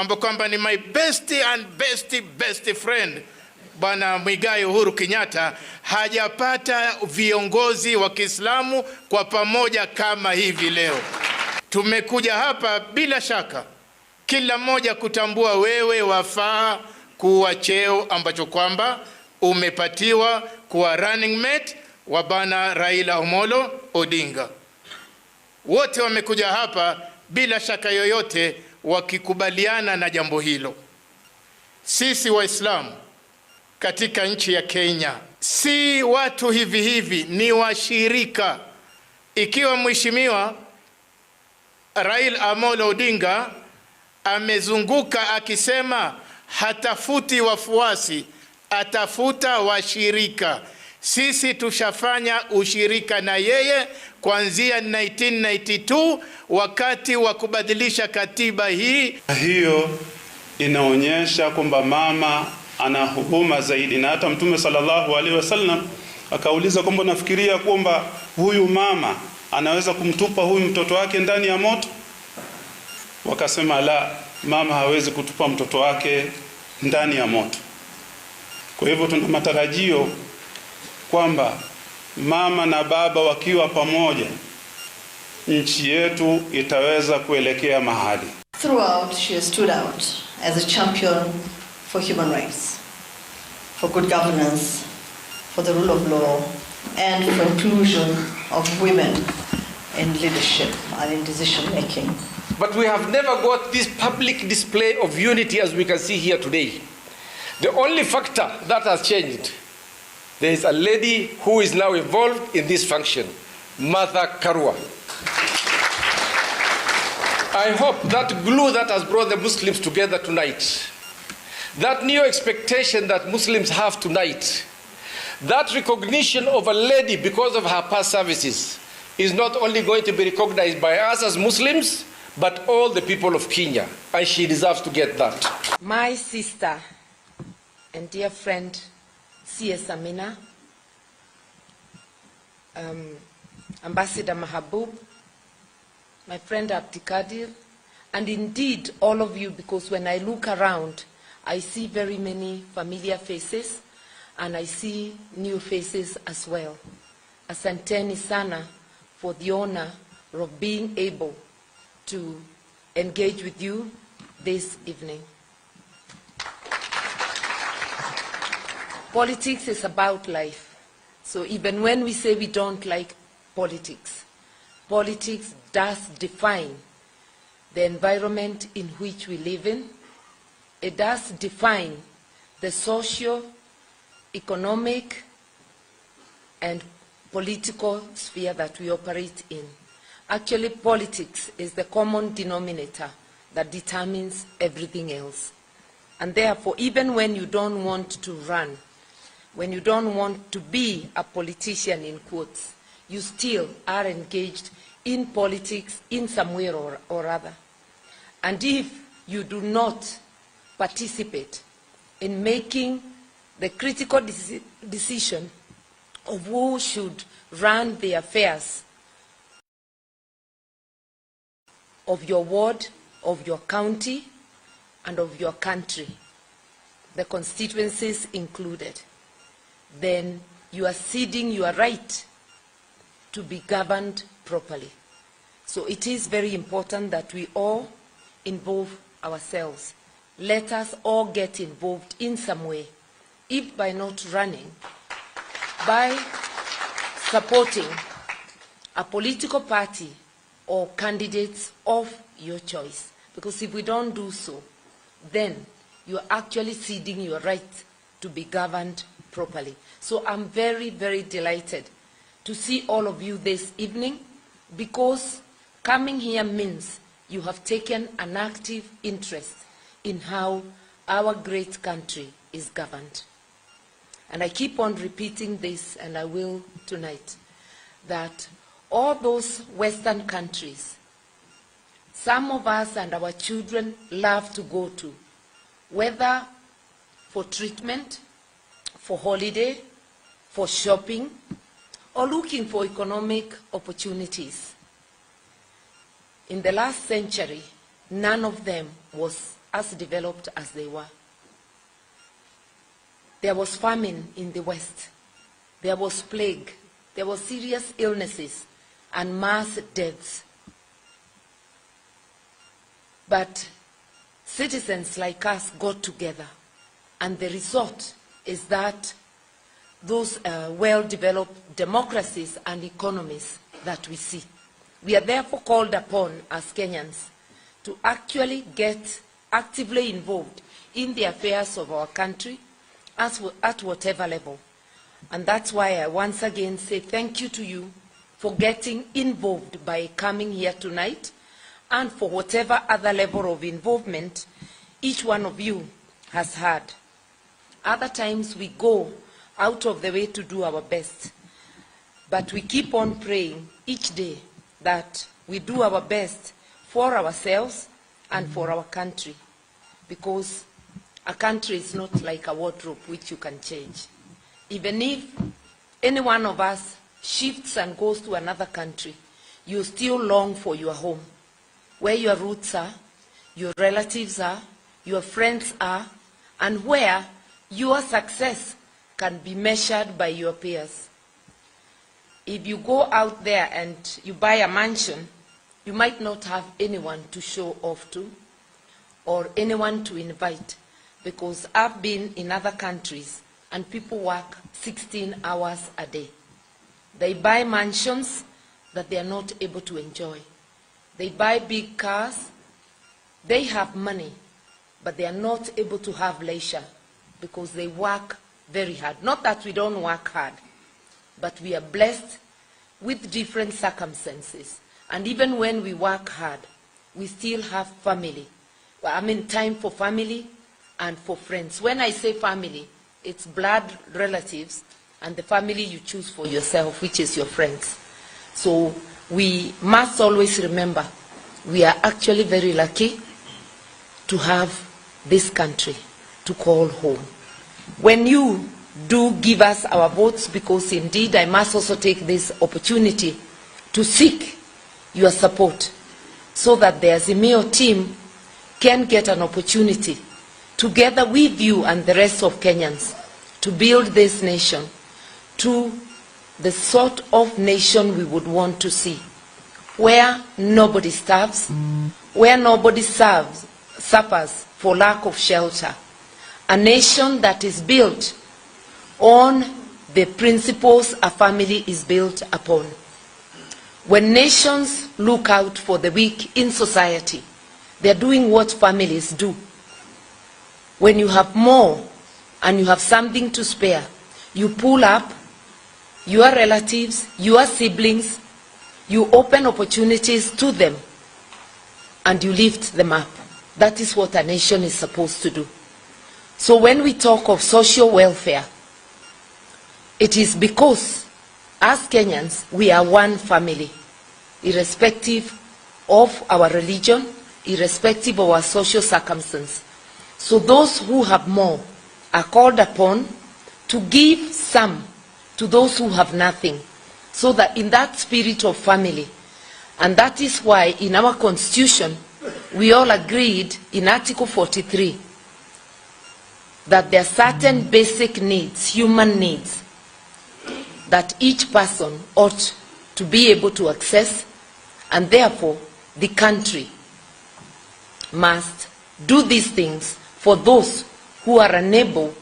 ambaye kwamba ni my best and best friend, Bwana Muigai Uhuru Kenyatta, hajapata viongozi wa Kiislamu kwa pamoja kama hivi leo. Tumekuja hapa bila shaka kila mmoja kutambua wewe wafaa kuwa cheo ambacho kwamba umepatiwa kuwa running mate wa Bwana Raila Amolo Odinga. Wote wamekuja hapa bila shaka yoyote wakikubaliana na jambo hilo. Sisi Waislamu katika nchi ya Kenya si watu hivi hivi, ni washirika. Ikiwa mheshimiwa Raila Amolo Odinga amezunguka akisema hatafuti wafuasi, atafuta washirika. Sisi tushafanya ushirika na yeye kuanzia 1992 wakati wa kubadilisha katiba hii. Hiyo inaonyesha kwamba mama ana huruma zaidi, na hata Mtume sallallahu alaihi wasallam akauliza kwamba nafikiria kwamba huyu mama anaweza kumtupa huyu mtoto wake ndani ya moto. Wakasema la, mama hawezi kutupa mtoto wake ndani ya moto. Kwa hivyo tuna matarajio kwamba mama na baba wakiwa pamoja, nchi yetu itaweza kuelekea mahali. Throughout, she has stood out as a champion for human rights, for good governance, for the rule of law, and for inclusion of women in leadership and in decision making. But we have never got this public display of unity as we can see here today. The only factor that has changed, there is a lady who is now involved in this function, Martha Karua. I hope that glue that has brought the Muslims together tonight, that new expectation that Muslims have tonight, that recognition of a lady because of her past services is not only going to be recognized by us as Muslims, but all the people of Kenya, and she deserves to get that. My sister and dear friend, C.S. Amina, Ambassador Mahabub, my friend Abdikadir, and indeed all of you, because when I look around, I see very many familiar faces, and I see new faces as well. Asanteni sana for the honor of being able to engage with you this evening. Politics is about life. So even when we say we don't like politics, politics does define the environment in which we live in. It does define the socio-economic and political sphere that we operate in. Actually, politics is the common denominator that determines everything else. And therefore, even when you don't want to run, when you don't want to be a politician in quotes, you still are engaged in politics in some way or other. And if you do not participate in making the critical decision of who should run the affairs of your ward, of your county, and of your country, the constituencies included, then you are ceding your right to be governed properly. So it is very important that we all involve ourselves. Let us all get involved in some way, if by not running, by supporting a political party or candidates of your choice. Because if we don't do so, then you are actually ceding your right to be governed properly. So I'm very, very delighted to see all of you this evening, because coming here means you have taken an active interest in how our great country is governed. And I keep on repeating this, and I will tonight, that all those Western countries, some of us and our children love to go to, whether for treatment, for holiday, for shopping, or looking for economic opportunities. In the last century, none of them was as developed as they were. There was famine in the West. There was plague. There were serious illnesses and mass deaths. But citizens like us got together, and the result is that those well-developed democracies and economies that we see. We are therefore called upon as Kenyans to actually get actively involved in the affairs of our country at whatever level. And that's why I once again say thank you to you for getting involved by coming here tonight, and for whatever other level of involvement each one of you has had. Other times we go out of the way to do our best, but we keep on praying each day that we do our best for ourselves and for our country, because a country is not like a wardrobe which you can change. Even if any one of us shifts and goes to another country, you still long for your home, where your roots are, your relatives are, your friends are, and where your success can be measured by your peers. If you go out there and you buy a mansion, you might not have anyone to show off to or anyone to invite, because I've been in other countries and people work 16 hours a day. They buy mansions that they are not able to enjoy. They buy big cars. They have money, but they are not able to have leisure because they work very hard. Not that we don't work hard, but we are blessed with different circumstances. And even when we work hard, we still have family. I mean, time for family and for friends. When I say family, it's blood relatives and the family you choose for yourself, which is your friends. So we must always remember we are actually very lucky to have this country to call home. When you do give us our votes, because indeed I must also take this opportunity to seek your support so that the Azimio team can get an opportunity, together with you and the rest of Kenyans, to build this nation to the sort of nation we would want to see, where nobody starves, where nobody suffers for lack of shelter, a nation that is built on the principles a family is built upon. When nations look out for the weak in society, they're doing what families do. When you have more and you have something to spare, you pull up your relatives, your siblings, you open opportunities to them, and you lift them up. That is what a nation is supposed to do. So when we talk of social welfare, it is because as Kenyans, we are one family, irrespective of our religion, irrespective of our social circumstance. So those who have more are called upon to give some to those who have nothing, so that in that spirit of family, and that is why in our constitution, we all agreed in Article 43 that there are certain basic needs, human needs, that each person ought to be able to access, and therefore the country must do these things for those who are unable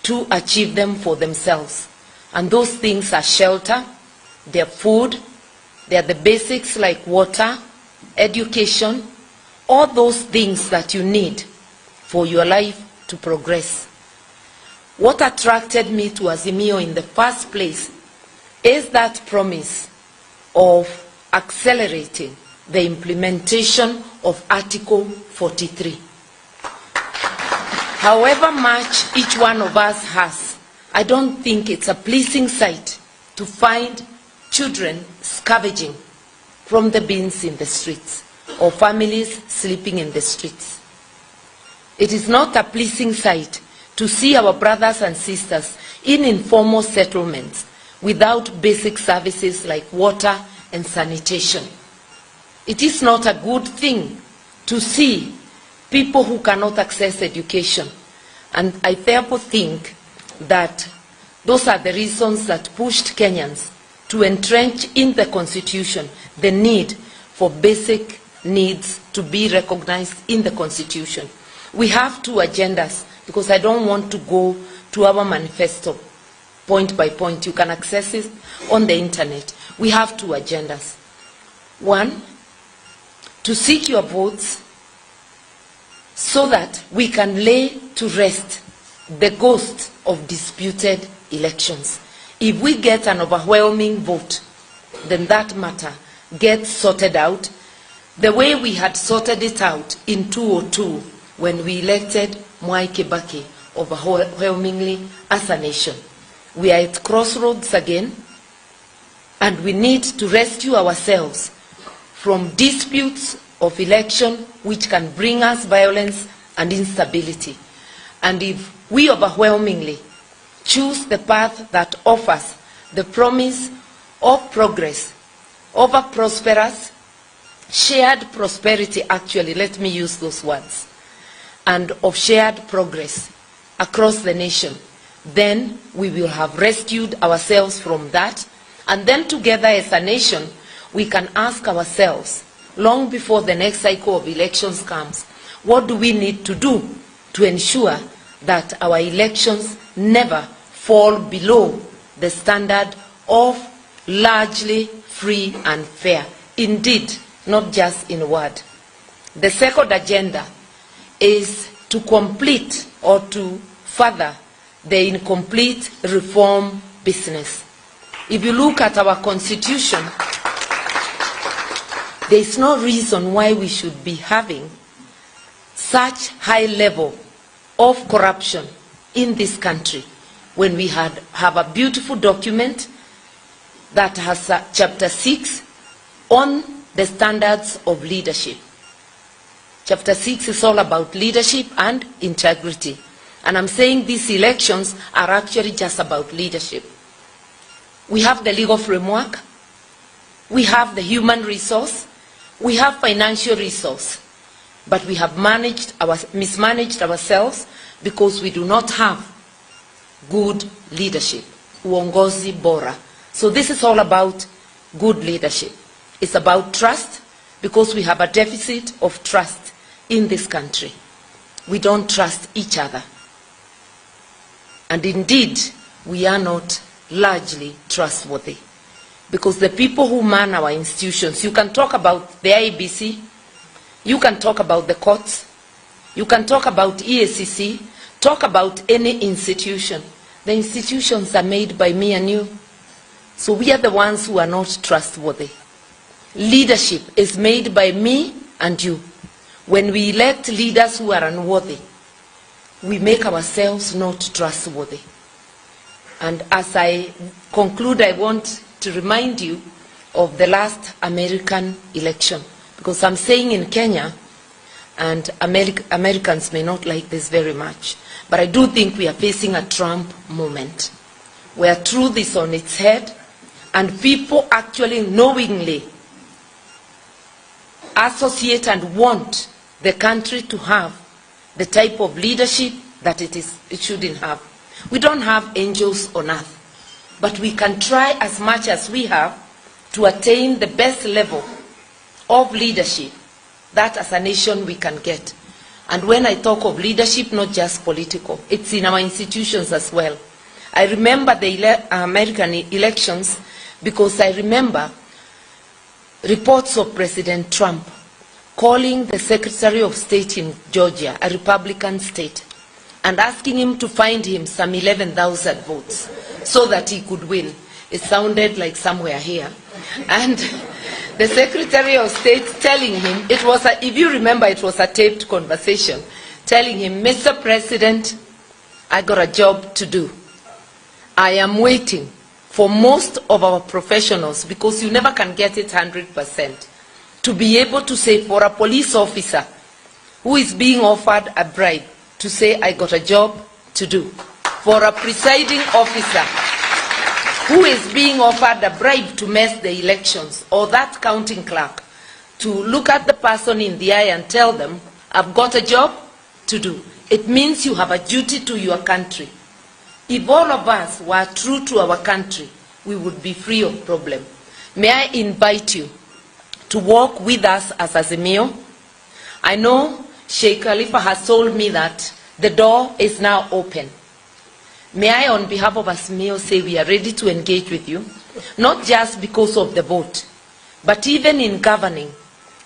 to achieve them for themselves. And those things are shelter, they're food, they're the basics like water, education, all those things that you need for your life to progress. What attracted me to Azimio in the first place is that promise of accelerating the implementation of Article 43. However much each one of us has, I don't think it's a pleasing sight to find children scavenging from the bins in the streets or families sleeping in the streets. It is not a pleasing sight to see our brothers and sisters in informal settlements without basic services like water and sanitation. It is not a good thing to see people who cannot access education. And I therefore think that those are the reasons that pushed Kenyans to entrench in the Constitution the need for basic needs to be recognized in the Constitution. We have two agendas, because I don't want to go to our manifesto point by point. You can access it on the internet. We have two agendas. One, to seek your votes so that we can lay to rest the ghost of disputed elections. If we get an overwhelming vote, then that matter gets sorted out the way we had sorted it out in 2002 when we elected Mwai Kibaki overwhelmingly as a nation. We are at crossroads again, and we need to rescue ourselves from disputes of election which can bring us violence and instability. And if we overwhelmingly choose the path that offers the promise of progress over prosperous, shared prosperity, actually, let me use those words, and of shared progress across the nation, then we will have rescued ourselves from that. And then together as a nation, we can ask ourselves, long before the next cycle of elections comes, what do we need to do to ensure that our elections never fall below the standard of largely free and fair? Indeed, not just in word. The second agenda is to complete or to further the incomplete reform business. If you look at our constitution, there is no reason why we should be having such high level of corruption in this country when we have a beautiful document that has chapter 6 on the standards of leadership. Chapter 6 is all about leadership and integrity. And I'm saying these elections are actually just about leadership. We have the legal framework, we have the human resource, we have financial resource, but we have mismanaged ourselves because we do not have good leadership. Uongozi bora. So this is all about good leadership. It's about trust, because we have a deficit of trust in this country. We don't trust each other. And indeed, we are not largely trustworthy, because the people who man our institutions, you can talk about the IEBC, you can talk about the courts, you can talk about EACC, talk about any institution. The institutions are made by me and you. So we are the ones who are not trustworthy. Leadership is made by me and you. When we elect leaders who are unworthy, we make ourselves not trustworthy. And as I conclude, I want to remind you of the last American election, because I'm saying in Kenya, and Americans may not like this very much, but I do think we are facing a Trump moment, where truth is on its head, and people actually knowingly associate and want the country to have the type of leadership that it shouldn't have. We don't have angels on earth, but we can try as much as we have to attain the best level of leadership that as a nation we can get. And when I talk of leadership, not just political, it's in our institutions as well. I remember the American elections because I remember reports of President Trump calling the Secretary of State in Georgia, a Republican state, and asking him to find him some 11,000 votes so that he could win. It sounded like somewhere here. And the Secretary of State telling him, if you remember, it was a taped conversation, telling him, Mr. President, I got a job to do. I am waiting for most of our professionals, because you never can get it 100%, to be able to say, for a police officer who is being offered a bribe, to say, I got a job to do. For a presiding officer who is being offered a bribe to mess the elections, or that counting clerk, to look at the person in the eye and tell them, I've got a job to do. It means you have a duty to your country. If all of us were true to our country, we would be free of problem. May I invite you to walk with us as Azimio? I know Sheikh Khalifa has told me that the door is now open. May I, on behalf of Azimio, say we are ready to engage with you, not just because of the vote, but even in governing.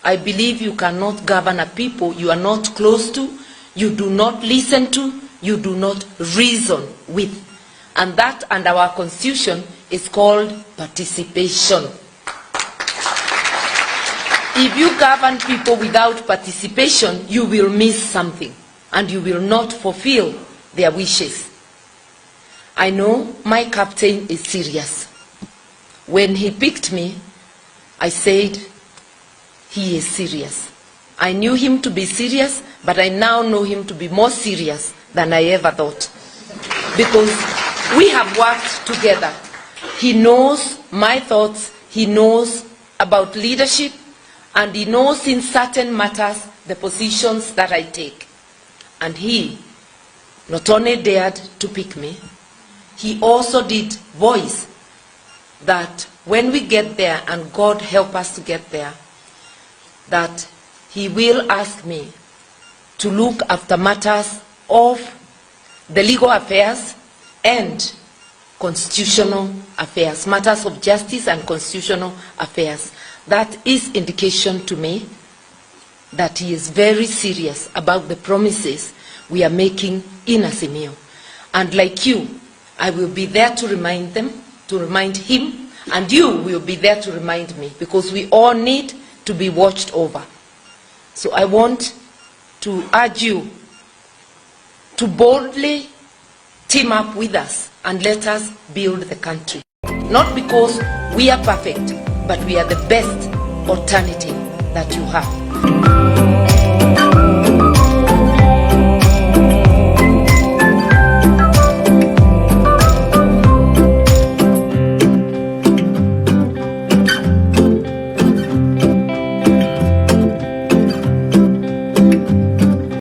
I believe you cannot govern a people you are not close to, you do not listen to, you do not reason with. And that, under our constitution, is called participation. If you govern people without participation, you will miss something, and you will not fulfill their wishes. I know my captain is serious. When he picked me, I said, he is serious. I knew him to be serious, but I now know him to be more serious than I ever thought. Because we have worked together. He knows my thoughts, he knows about leadership, and he knows in certain matters the positions that I take. And he not only dared to pick me, he also did voice that when we get there, and God help us to get there, that he will ask me to look after matters of the legal affairs and constitutional affairs, matters of justice and constitutional affairs. That is indication to me that he is very serious about the promises we are making in Azimio. And like you, I will be there to remind them, to remind him, and you will be there to remind me, because we all need to be watched over. So I want to urge you to boldly team up with us and let us build the country. Not because we are perfect, but we are the best alternative that you have.